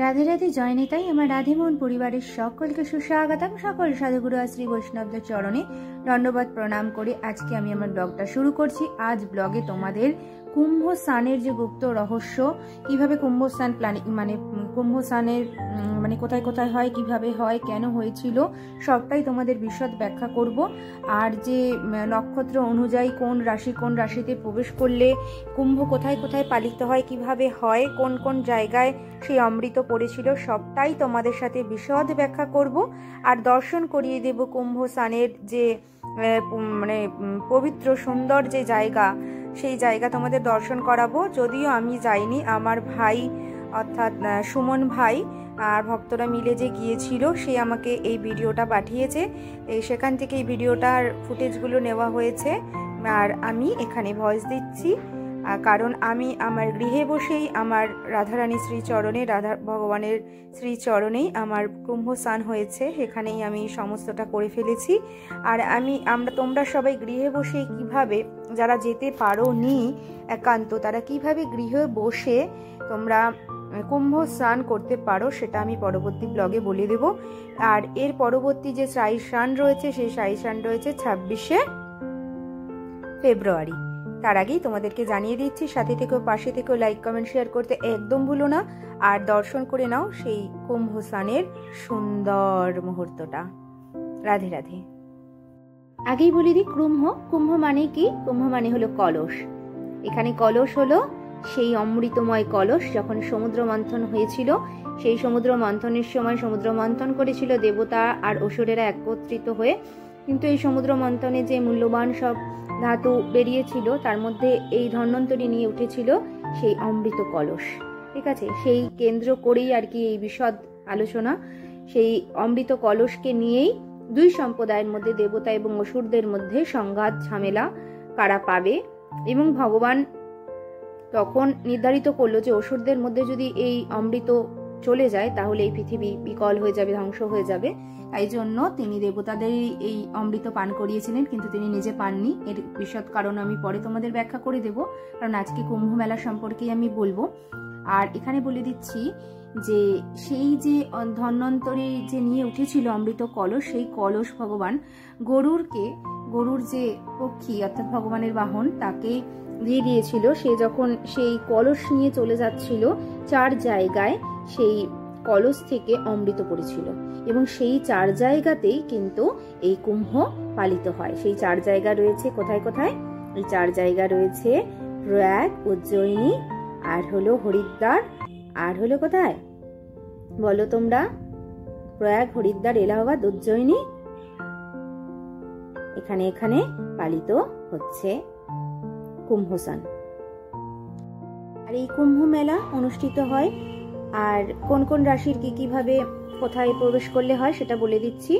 রাধে রাধে জয় নিতাই। আমার রাধেমোহন পরিবারের সকলকে সুস্বাগতম। সকল সাধুগুরু আর শ্রী বৈষ্ণবদের চরণে দণ্ডবত প্রণাম করে আজকে আমি আমার ব্লগটা শুরু করছি। আজ ব্লগে তোমাদের কুম্ভ স্নানের যে গুপ্ত রহস্য, কিভাবে কুম্ভ স্নান কুম্ভ স্নানের কোথায় কোথায় হয়, কিভাবে হয়, কেন হয়েছিল, সবটাই তোমাদের বিশদ ব্যাখ্যা করব। আর যে নক্ষত্র অনুযায়ী কোন রাশিতে প্রবেশ করলে কুম্ভ কোথায় কোথায় পালিত হয়, কিভাবে হয়, কোন কোন জায়গায় সেই অমৃত পড়েছিল, সবটাই তোমাদের সাথে বিশদ ব্যাখ্যা করব। আর দর্শন করিয়ে দেব কুম্ভ স্নানের যে পবিত্র সুন্দর যে জায়গা, সেই জায়গা তোমাদের দর্শন করাবো। যদিও আমি যাইনি, আমার ভাই অর্থাৎ সুমন ভাই আর ভক্তরা মিলে যে গিয়েছিল, সে আমাকে এই ভিডিওটা পাঠিয়েছে। সেখান থেকে এই ভিডিওটার ফুটেজগুলো নেওয়া হয়েছে আর আমি এখানে ভয়েস দিচ্ছি। কারণ আমি আমার গৃহে বসেই আমার রাধারানী শ্রীচরণে, রাধা ভগবানের শ্রীচরণেই আমার কুম্ভ স্নান হয়েছে, সেখানেই আমি সমস্তটা করে ফেলেছি। আর তোমরা সবাই গৃহে বসে কিভাবে, যারা যেতে পারো নি একান্ত, তারা কিভাবে গৃহে বসে তোমরা কুম্ভ স্নান করতে পারো, সেটা আমি পরবর্তী ব্লগে বলে দেব। আর এর পরবর্তী যে শাহী স্নান রয়েছে, সেই শাহী স্নান রয়েছে 26শে ফেব্রুয়ারি। তার আগেই তোমাদেরকে জানিয়ে দিচ্ছি। সাথে থেকেও, পাশে থেকেও লাইক কমেন্ট শেয়ার করতে একদম ভুলো না। আর দর্শন করে নাও সেই কুম্ভ স্নানের সুন্দর মুহূর্তটা। রাধে রাধে। আগেই বলে দিই, কুম্ভ মানে কি? কুম্ভ মানে হলো কলস। এখানে কলস হলো সেই অমৃতময় কলস। যখন সমুদ্র মন্থন হয়েছিল, সেই সমুদ্র মন্থনের সময় সমুদ্র মন্থন করেছিল দেবতা আর অসুরেরা একত্রিত হয়ে। কিন্তু এই সমুদ্র মন্থনে যে মূল্যবান সব ধাতু বেরিয়েছিল, তার মধ্যে এই ধন্বন্তরী নিয়ে উঠেছিল সেই অমৃত কলস। ঠিক আছে, সেই কেন্দ্র করেই আর কি এই বিশদ আলোচনা। সেই অমৃত কলসকে নিয়েই দুই সম্প্রদায়ের মধ্যে, দেবতা এবং অসুরদের মধ্যে সংঘাত ঝামেলা কারা পাবে। এবং ভগবান তখন নির্ধারিত করলো যে অসুরদের মধ্যে যদি এই অমৃত চলে যায়, তাহলে এই পৃথিবী বিকল হয়ে যাবে, ধ্বংস হয়ে যাবে। তাই জন্য তিনি দেবতাদেরই এই অমৃত পান করিয়েছিলেন, কিন্তু তিনি নিজে পাননি। এর বিশদ কারণ আমি পরে তোমাদের ব্যাখ্যা করে দেব, কারণ আজকে কুম্ভ মেলা সম্পর্কেই আমি বলবো। আর এখানে বলে দিচ্ছি যে সেই যে ধন্বন্তরী যে নিয়ে উঠেছিল অমৃত কলস, সেই কলস ভগবান গরুর যে পক্ষী অর্থাৎ ভগবানের বাহন, তাকে দিয়ে দিয়েছিল। সে যখন সেই কলস নিয়ে চলে যাচ্ছিল, 4 জায়গায় সেই কলস থেকে অমৃত পড়েছিল। এবং সেই 4 জায়গাতেই কিন্তু এই কুম্ভ পালিত হয়। সেই 4 জায়গা রয়েছে কোথায় কোথায়? এই 4 জায়গা রয়েছে প্রয়াগ, উজ্জয়িনী, আর হলো হরিদ্বার, আর হলো কোথায় বলো তোমরা? প্রয়াগ, হরিদ্বার, এলাহাবাদ, উজ্জয়িনী। এখানে পালিত হচ্ছে কুম্ভ স্নান। আর এই কুম্ভ মেলা অনুষ্ঠিত হয়। আর কোন কোন রাশির কিভাবে কোথায় প্রবেশ করলে হয় সেটা বলে দিচ্ছি।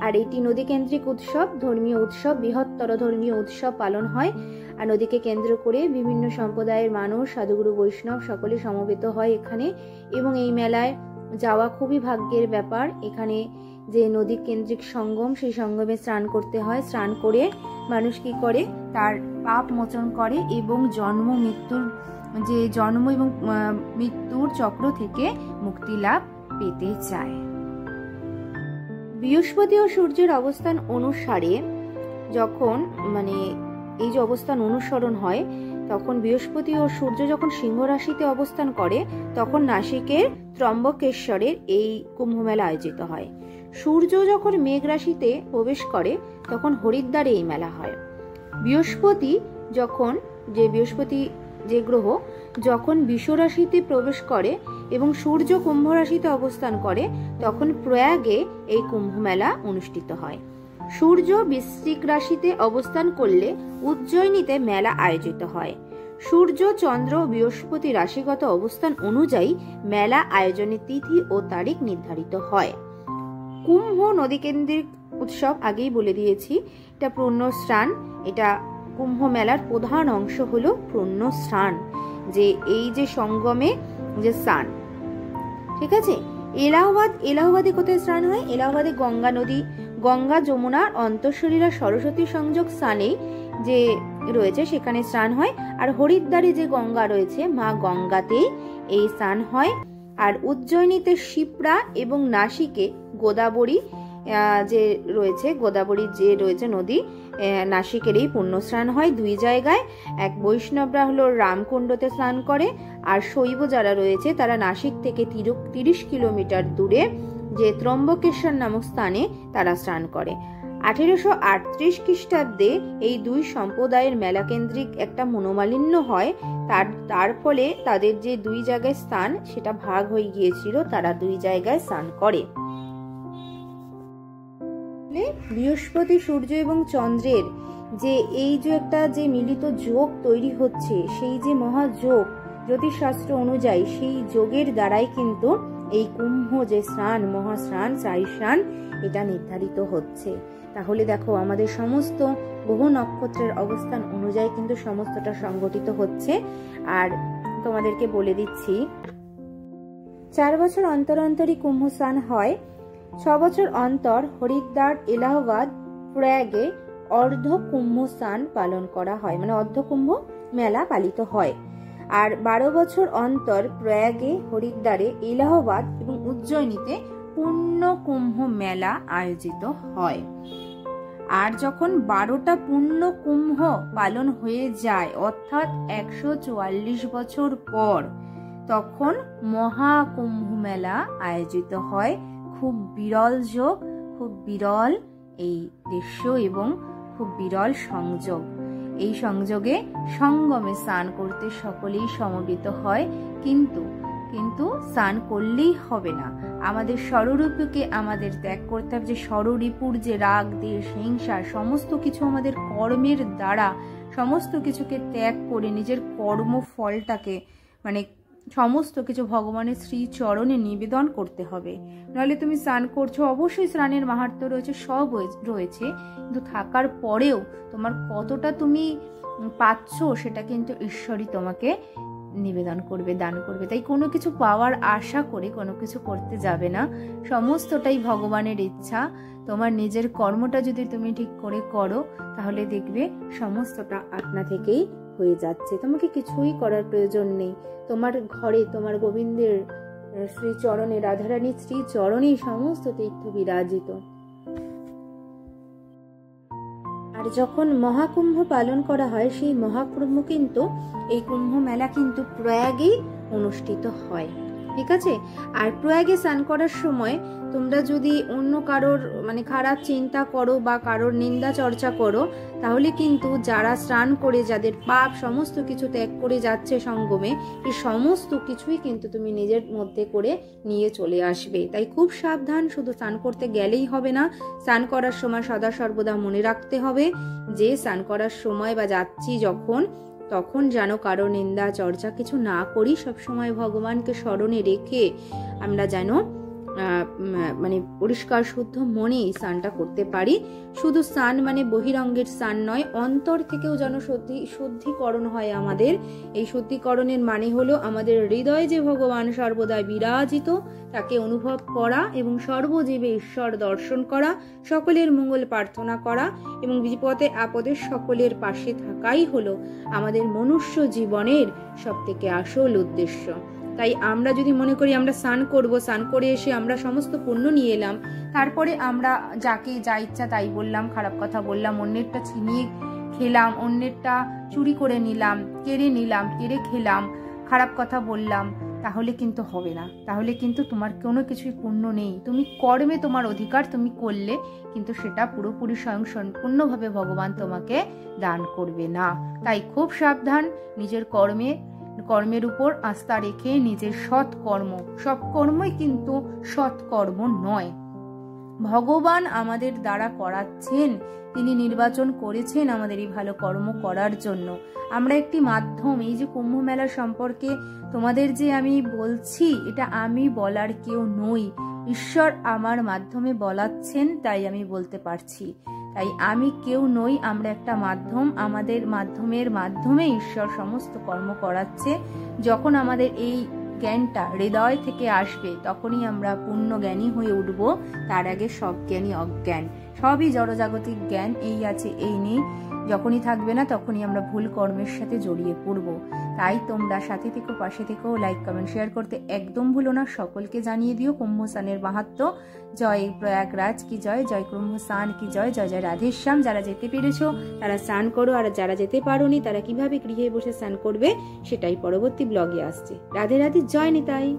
আর এটি নদী কেন্দ্রিক উৎসব, ধর্মীয় উৎসব, বৃহত্তর ধর্মীয় উৎসব পালন হয়। আর নদীকে কেন্দ্র করে বিভিন্ন সম্প্রদায়ের মানুষ, সাধুগুরু বৈষ্ণব সকলে সমবেত হয় এখানে। এবং এই মেলায় যাওয়া খুবই ভাগ্যের ব্যাপার। এখানে যে নদী কেন্দ্রিক সঙ্গম, সেই সঙ্গমে স্নান করতে হয়। স্নান করে মানুষ কি করে? তার পাপ মোচন করে এবং জন্ম এবং মৃত্যুর চক্র থেকে মুক্তি লাভ পেতে চায়। বৃহস্পতি ও সূর্যের অবস্থান অনুসারে যখন এই যে অবস্থান অনুসরণ হয়, তখন বৃহস্পতি ও সূর্য যখন সিংহ রাশিতে অবস্থান করে, তখন নাসিকের ত্রম্বকেশ্বরের এই কুম্ভ মেলা আয়োজিত হয়। সূর্য যখন মেঘ রাশিতে প্রবেশ করে, তখন হরিদ্বারে এই মেলা হয়। বৃহস্পতি যে গ্রহ যখন বৃষ রাশিতে প্রবেশ করে এবং সূর্য কুম্ভ রাশিতে অবস্থান করে, তখন প্রয়াগে এই কুম্ভ মেলা অনুষ্ঠিত হয়। সূর্য বৃশ্চিক রাশিতে অবস্থান করলে উজ্জয়িনীতে মেলা আয়োজিত হয়। সূর্য, চন্দ্র ও বৃহস্পতি রাশিগত অবস্থান অনুযায়ী মেলা আয়োজনের তিথি ও তারিখ নির্ধারিত হয়। কুম্ভ নদীকেন্দ্রিক উৎসব, আগেই বলে দিয়েছি। এটা পূর্ণ স্নান। এটা কুম্ভ মেলার প্রধান অংশ হলো পূর্ণ স্নান, যে এই যে সঙ্গমে যে স্নান। ঠিক আছে। এলাহাবাদে কোথায় স্নান হয়? এলাহাবাদে গঙ্গা নদী, গঙ্গা, যমুনার অন্তঃসলীলা সরস্বতী সংযোগ স্থানে যে রয়েছে, সেখানে স্নান হয়। আর হরিদ্বারে যে গঙ্গা রয়েছে, মা গঙ্গাতেই এই স্নান হয়। আর উজ্জয়িনীতে শিপ্রা এবং নাসিকে গোদাবরী যে রয়েছে, গোদাবরীর যে রয়েছে নদী, নাসিকের এই পুণ্যস্নান হয় দুই জায়গায়। এক বৈষ্ণবরা হলো রামকুণ্ডতে স্নান করে, আর শৈব যারা রয়েছে তারা নাসিক থেকে 30 কিলোমিটার দূরে যে ত্রম্বকেশ্বর নামক স্থানে তারা স্নান করে। 1838 খ্রিস্টাব্দে এই দুই সম্প্রদায়ের মেলাকেন্দ্রিক একটা মনোমালিন্য হয়। তার ফলে তাদের যে দুই জায়গায় স্থান সেটা ভাগ হয়ে গিয়েছিল, তারা দুই জায়গায় স্নান করে। বৃহস্পতি, সূর্য এবং চন্দ্রের যে এই যে একটা যে মিলিত যোগ তৈরি হচ্ছে, সেই যে মহাযোগ জ্যোতিষশাস্ত্র অনুযায়ী, সেই যোগের দ্বারাই কিন্তু এই কুম্ভ যে স্নান, মহাস্নান, সাই স্নান, এটা নির্ধারিত হচ্ছে। তাহলে দেখো আমাদের সমস্ত গ্রহ নক্ষত্রের অবস্থান অনুযায়ী কিন্তু সমস্তটা সংগঠিত হচ্ছে। আর তোমাদেরকে বলে দিচ্ছি, 4 বছর অন্তর অন্তরই কুম্ভ স্নান হয়। 6 বছর অন্তর হরিদ্বার, এলাহাবাদ, প্রয়াগে অর্ধ কুম্ভ স্নান পালন করা হয়, মানে অর্ধ কুম্ভ মেলা পালিত হয়। আর 12 বছর অন্তর প্রয়াগে, হরিদ্বারে, এলাহাবাদ এবং উজ্জয়িনীতে পূর্ণ কুম্ভ মেলা আয়োজিত হয়। আর যখন 12টা পূর্ণ কুম্ভ পালন হয়ে যায়, অর্থাৎ 144 বছর পর, তখন মহাকুম্ভ মেলা আয়োজিত হয়। খুব বিরল যোগ, খুব বিরল এই দৃশ্য এবং খুব বিরল সংযোগ। এই সংযোগে সঙ্গমে স্নান করতে সকলেই সমবেত হয়। কিন্তু স্নান করলেই হবে না, আমাদের ষড়রিপুকে আমাদের ত্যাগ করতে হবে। যে ষড়রিপুর যে রাগ, দেশ, হিংসা, সমস্ত কিছু আমাদের কর্মের দ্বারা সমস্ত কিছুকে ত্যাগ করে নিজের কর্ম ফলটাকে, মানে সমস্ত কিছু ভগবানের শ্রী চরণে নিবেদন করতে হবে। নাহলে তুমি স্নান করছো, অবশ্যই স্নানের মাহাত্ম্য রয়েছে, সব রয়েছে, কিন্তু থাকার পরেও তোমার কতটা তুমি পাচ্ছ সেটা কিন্তু ঈশ্বরই তোমাকে নিবেদন করবে, দান করবে। তাই কোনো কিছু পাওয়ার আশা করে কোনো কিছু করতে যাবে না, সমস্তটাই ভগবানের ইচ্ছা। তোমার নিজের কর্মটা যদি তুমি ঠিক করে করো, তাহলে দেখবে সমস্তটা আপনা থেকেই হয়ে যাচ্ছে। তোমাকে কিছুই করার প্রয়োজন নেই। তোমার ঘরে তোমার গোবিন্দের শ্রী চরণে, রাধারানীর শ্রী চরণে সমস্ত তীর্থ বিরাজিত। আর যখন মহাকুম্ভ পালন করা হয়, সেই মহাকুম্ভ কিন্তু, এই কুম্ভ মেলা কিন্তু প্রয়াগেই অনুষ্ঠিত হয়, ঠিক আছে। আর প্রয়াগে স্নান করার সময় তোমরা যদি অন্য কারোর মানে খারাপ চিন্তা করো বা কারোর নিন্দা চর্চা করো, তাহলে কিন্তু যারা স্নান করে, যাদের পাপ সমস্ত কিছু ত্যাগ করে যাচ্ছে সঙ্গমে, এই সমস্ত কিছুই কিন্তু তুমি নিজের মধ্যে করে নিয়ে চলে আসবে। তাই খুব সাবধান, শুধু স্নান করতে গেলেই হবে না, স্নান করার সময় সদা সর্বদা মনে রাখতে হবে যে স্নান করার সময় বা যাচ্ছি যখন, তখন যেন কারো নিন্দা চর্চা কিছু না করি। সবসময় ভগবানকে স্মরণে রেখে আমরা যেন মানে পরিষ্কার শুদ্ধ মনে স্নানটা করতে পারি। শুধু স্নান মানে বহিরঙ্গের স্নান নয়, অন্তর থেকেও যেন শুদ্ধিকরণ হয় আমাদের। এই শুদ্ধিকরণের মানে হলো আমাদের হৃদয়ে যে ভগবান সর্বদা বিরাজিত, তাকে অনুভব করা এবং সর্বজীবে ঈশ্বর দর্শন করা, সকলের মঙ্গল প্রার্থনা করা এবং বিপদে আপদে সকলের পাশে থাকাই হলো আমাদের মনুষ্য জীবনের সবথেকে আসল উদ্দেশ্য। তাই আমরা যদি মনে করি আমরা স্নান করব, স্নান করে এসে আমরা সমস্ত পুণ্য নিয়ে এলাম, তারপরে আমরা যাকে যা ইচ্ছা তাই বললাম, খারাপ কথা বললাম, অন্যেরটা ছিনিয়ে খেলাম, অন্যেরটা চুরি করে নিলাম, কেড়ে খেলাম, খারাপ কথা বললাম, তাহলে কিন্তু হবে না। তাহলে কিন্তু তোমার কোনো কিছুই পুণ্য নেই। তুমি কর্মে তোমার অধিকার তুমি করলে, কিন্তু সেটা পুরোপুরি স্বয়ং সম্পূর্ণভাবে ভগবান তোমাকে দান করবে না। তাই খুব সাবধান, নিজের কর্মের উপর আস্থা রেখে নিজের সৎ কর্ম, সব কর্মই কিন্তু সৎ কর্ম নয়, ভগবান আমাদের দ্বারা করাচ্ছেন, তিনি নির্বাচন করেছেন আমাদের এই ভালো কর্ম করার জন্য। আমরা একটি মাধ্যম। এই যে কুম্ভ মেলা সম্পর্কে তোমাদের যে আমি বলছি, এটা আমি বলার কেউ নই, ঈশ্বর আমার মাধ্যমে বলাচ্ছেন, তাই আমি বলতে পারছি। তাই আমি কেউ নই, আমরা একটা মাধ্যম। আমাদের মাধ্যমে ঈশ্বর সমস্ত কর্ম করাচ্ছে। যখন আমাদের এই জ্ঞানটা হৃদয় থেকে আসবে, তখনই আমরা পূর্ণ জ্ঞানী হয়ে উঠব। তার আগে সব জ্ঞানই অজ্ঞান, সবই জড়জাগতিক জ্ঞান, এই আছে এই নেই। যখনই থাকবে না তখনই আমরা ভুল কর্মের সাথে জড়িয়ে পড়বো। তাই তোমরা সাথে থেকো, পাশে থেকো, লাইক কমেন্ট শেয়ার করতে একদম ভুলো না। সকলকে জানিয়ে দিও কুম্ভ স্নানের মাহাত্ম্য। জয় প্রয়াগরাজ কি জয়, জয় কুম্ভ স্নান কি জয়, জয় জয় রাধেশ্যাম। যারা যেতে পেরেছো তারা স্নান করো, আর যারা যেতে পারোনি তারা কিভাবে গৃহে বসে স্নান করবে সেটাই পরবর্তী ব্লগে আসছে। রাধে রাধে, জয় নিতাই।